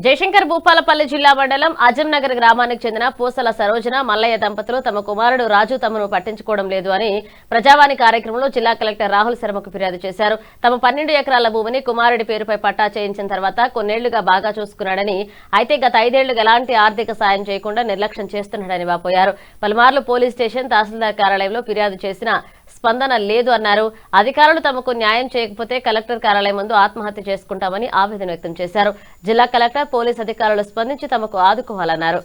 జయశంకర్ భూపాలపల్లి జిల్లా మండలం అజంనగర్ గ్రామానికి చెందిన పూసల సరోజన మల్లయ్య దంపతులు తమ కుమారుడు రాజు తమను పట్టించుకోవడం లేదు అని ప్రజావాణి కార్యక్రమంలో జిల్లా కలెక్టర్ రాహుల్ శర్మకు ఫిర్యాదు చేశారు. తమ 12 ఎకరాల భూమిని కుమారుడి పేరుపై పట్టా చేయించిన తర్వాత కొన్నేళ్లుగా బాగా చూసుకున్నాడని, అయితే గత 5 ఏళ్లుగా ఎలాంటి ఆర్థిక సాయం చేయకుండా నిర్లక్ష్యం చేస్తున్నాడని వాపోయారు. పలుమార్లు పోలీస్ స్టేషన్, తహసీల్దార్ కార్యాలయంలో ఫిర్యాదు చేసినా స్పందన లేదు అన్నారు. అధికారులు తమకు న్యాయం చేయకపోతే కలెక్టర్ కార్యాలయం ముందు ఆత్మహత్య చేసుకుంటామని ఆవేదన వ్యక్తం చేశారు. జిల్లా కలెక్టర్, పోలీస్ అధికారులు స్పందించి తమకు ఆదుకోవాలన్నారు.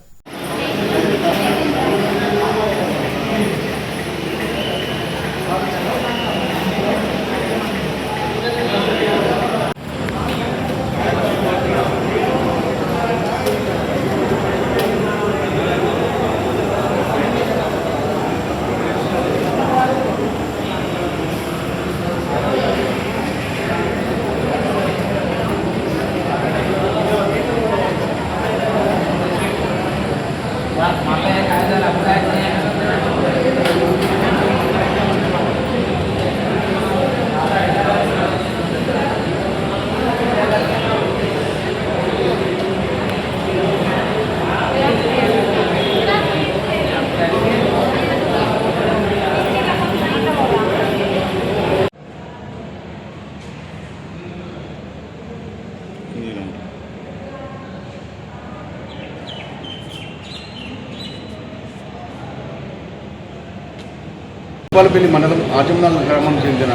భూపాలపల్లి మండలం అజంనగర్ గ్రామానికి చెందిన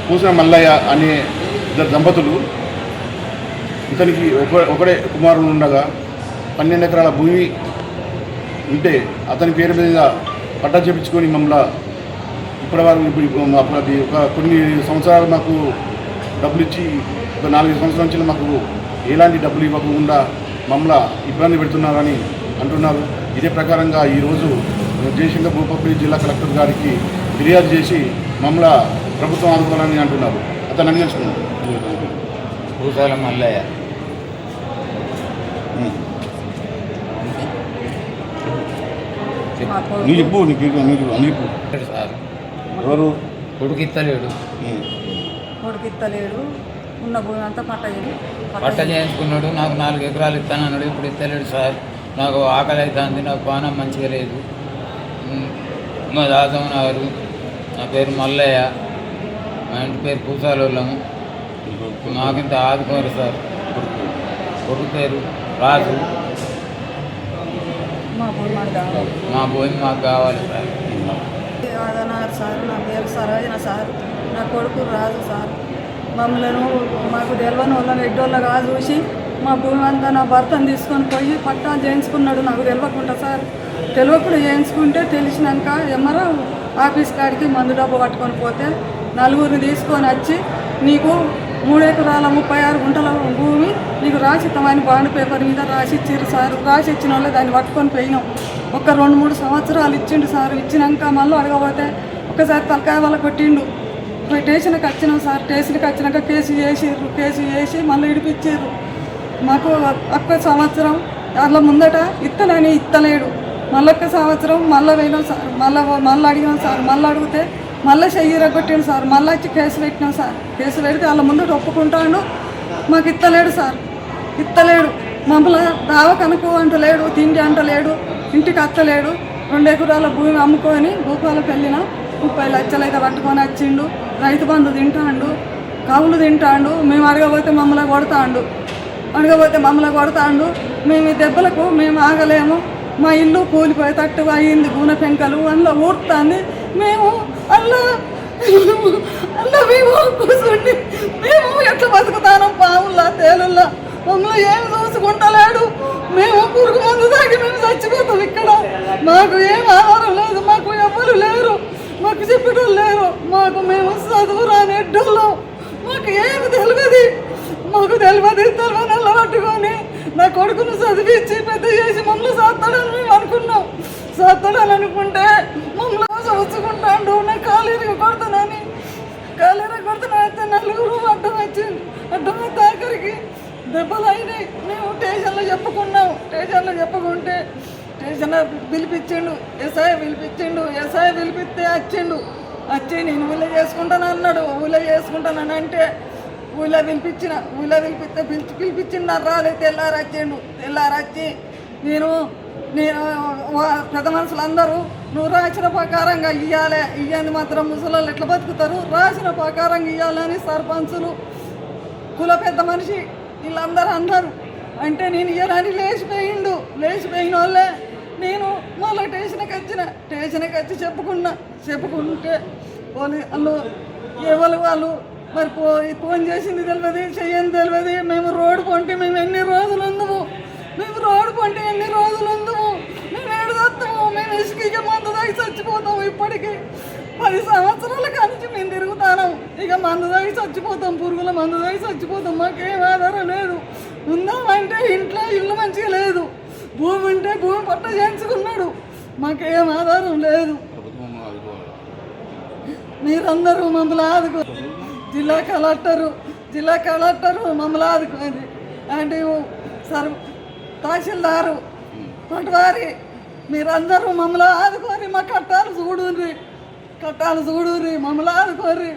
పూసల మల్లయ్య అనే ఇద్దరు దంపతులు, ఇతనికి ఒకడే కుమారుడు ఉండగా 12 ఎకరాల భూమి ఉంటే అతని పేరు మీద పట్టా చేపించుకొని మమ్మల్ని ఇప్పటివరకు కొన్ని సంవత్సరాలు మాకు డబ్బులు ఇచ్చి 4 సంవత్సరాల నుంచి మాకు ఎలాంటి డబ్బులు ఇవ్వకుండా మమ్మల్ని ఇబ్బంది పెడుతున్నారని అంటున్నారు. ఇదే ప్రకారంగా ఈరోజు జయశంకర్ భూపాలపల్లి జిల్లా కలెక్టర్ గారికి ఫిర్యాదు చేసి మమ్మల్ని ప్రభుత్వం ఆదుకోవాలని అంటున్నారు. అతను అన్వేషిస్తున్నాడు. పూసల మల్లయ్య సార్ ఎవరు కొడుకిత్తలేడు ఉన్న భూమి అంతా పట్ట చేయించుకున్నాడు. నాకు 4 ఎకరాలు ఇస్తానన్నాడు. ఇప్పుడు ఇస్తలేడు సార్. నాకు ఆకలి అవుతుంది, నాకు పానం మంచిగా లేదు. మా దాసమనగారు, నా పేరు మల్లయ్య, మా ఇంటి పేరు పూసాలోళ్ళము. మాకింత ఆదుకోరు సార్. కొడుకు పేరు రాజు. మా భూమి మాకు కావాలి సార్. సార్ నా పేరు సరోజన సార్. నా కొడుకు రాజు సార్. మమ్మల్ని మాకు తెలియని వాళ్ళని ఎడ్డోళ్ళగా చూసి మా భూమి అంతా నా భర్తను తీసుకొని పోయి పట్టా చేయించుకున్నాడు. నాకు తెలియకుండా సార్. తెలియకుండా చేయించుకుంటే తెలిసినాక ఎంఆర్ఓ ఆఫీస్ కాడికి మందు డబ్బు పట్టుకొని పోతే 4 తీసుకొని వచ్చి నీకు 3 ఎకరాల 36 గుంటల భూమి నీకు రాసిస్తామని బాండ్ పేపర్ మీద రాసి ఇచ్చిర్రు సార్. రాసి ఇచ్చిన వాళ్ళే దాన్ని పట్టుకొని పోయినాం. ఒక 2-3 సంవత్సరాలు ఇచ్చిండు సార్. ఇచ్చినాక మళ్ళీ అడగబోతే ఒకసారి తలకాయ వల్ల కొట్టిండు. స్టేషన్కి వచ్చినాం సార్. స్టేషన్కి వచ్చినాక కేసు చేసి మళ్ళీ ఇడిపించారు. మాకు ఒక్క సంవత్సరం అట్లా ముందట ఇత్తనని ఇత్తలేడు. మళ్ళొక్క సంవత్సరం మళ్ళీ పోయినాం సార్. మళ్ళీ అడిగినాం సార్. మళ్ళీ అడిగితే మళ్ళీ చెయ్యి కొట్టిండు సార్. మళ్ళీ వచ్చి కేసు పెట్టినాం సార్. కేసు పెడితే వాళ్ళ ముందట ఒప్పుకుంటాడు. మాకు ఇత్తలేడు సార్. ఇత్తలేడు. మమ్మల్ని దావకనుకు అంటలేడు, తిండి అంటలేడు, ఇంటికి అత్తలేడు. 2 ఎకరాల భూమి అమ్ముకొని భూపాలపల్లిన 30 లక్షలు అయితే పట్టుకొని వచ్చిండు. రైతు బంధు తింటాండు, కవులు తింటాండు. మేము అడగబోతే మమ్మల్ని కొడతాండు. మేము ఈ దెబ్బలకు మేము ఆగలేము. మా ఇల్లు కూలిపోయేటట్టు అయ్యింది. గూనె పెంకలు అందులో ఊడుతుంది. మేము అల్లా మేము కూర్చుండి మేము ఎట్లా బతుకుతాను? పావుల్లా తేలుల్లా మమ్మల్ని ఏమి చూసుకుంటలేడు. మేము పురుగు మందు తాగి మేము చచ్చిపోతాం. ఇక్కడ మాకు ఏం ఆహారం లేదు. మాకు ఎవరు లేరు. మాకు చెప్పేటోళ్ళు లేరు. మేము చదువు రాని ఎడ్డోళ్ళం. మాకు ఏమి తెలియదు. తెలియనల్లా పట్టుకొని నా కొడుకును చదివించి పెద్ద చేసి మమ్మల్ని సాస్తాడని మేము అనుకున్నాం. సాస్తాడని అనుకుంటే మమ్మల్ని చూసుకుంటాడు. నేను కాలేరుగా కొడుతున్నాను. అయితే 4 అడ్డం వచ్చింది. అడ్డం అయితే ఆఖరికి దెబ్బలు అయినాయి. మేము స్టేషన్లో చెప్పుకున్నాం. చెప్పుకుంటే స్టేషన్లో పిలిపించిండు. ఎస్ఐ పిలిపిస్తే వచ్చిండు. వచ్చి నేను ఊళ్ళో చేసుకుంటాను అన్నాడు. ఊళ్ళో చేసుకుంటానని అంటే ఊళ్ళో పిలిపిస్తే పిలిపించిండు. నాకు రాలేదు. తెల్లారొచ్చి నేను పెద్ద మనుషులు అందరూ నువ్వు రాసిన ప్రకారంగా ఇయ్యాలి మాత్రం ముసలోళ్ళు ఎట్లా బతుకుతారు, రాసిన ప్రకారంగా ఇవ్వాలని సర్పంచులు కుల పెద్ద మనిషి వీళ్ళందరూ అన్నారు. అంటే నేను ఇయ్యాలని లేచిపోయిన వాళ్ళే నేను మళ్ళీ స్టేషన్కి వచ్చి చెప్పుకుంటే వాళ్ళు మరి ఫోన్ చేసింది తెలియదు, చెయ్యని తెలియదు. మేము రోడ్డు పొంటి ఎన్ని రోజులు ఉందము, మేము ఏడు చస్తాము, మేము ఇసుక మందు దాగి చచ్చిపోతాము. ఇప్పటికీ 10 సంవత్సరాల కానించి మేము తిరుగుతాను. ఇక మందు దాగి చచ్చిపోతాం, పురుగుల మందు దాగి చచ్చిపోతాం. మాకేం ఆధారం లేదు. ఉందామంటే ఇంట్లో ఇల్లు మంచిగా లేదు, భూమి ఉంటే భూమి పట్ట చేయించుకున్నాడు. మాకేం ఆధారం లేదు. మీరందరూ మమ్మల్ని ఆదుకో. జిల్లా కలెక్టరు మమ్మల్ని ఆదుకోండి. అంటే తహసీల్దారు పటవారి మీరందరూ మమ్మల్ని ఆదుకోరి. మా కట్టాలు చూడుర్రి, మమ్మల్ని ఆదుకోరి.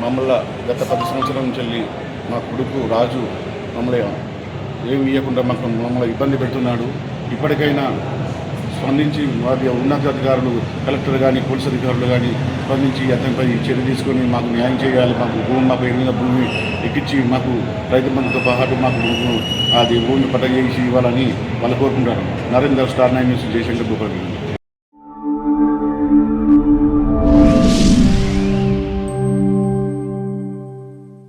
మమ్మల్ని గత 10 సంవత్సరాల నుంచి వెళ్ళి మా కొడుకు రాజు మమ్మల్ని ఏమి ఇవ్వకుండా మమ్మల్ని ఇబ్బంది పెడుతున్నాడు. ఇప్పటికైనా స్పందించి వారి ఉన్నతాధికారులు కలెక్టర్ కానీ పోలీస్ అధికారులు కానీ స్పందించి అతనిపై చర్య తీసుకొని మాకు న్యాయం చేయాలి. మా పేరు మీద భూమి ఎక్కించి మాకు రైతు బంధుతో పాటు మాకు అది భూమి పట్ట చేసి ఇవ్వాలని వాళ్ళు కోరుకుంటారు. Narender, star 9 news, Jayashankar, Bhupal.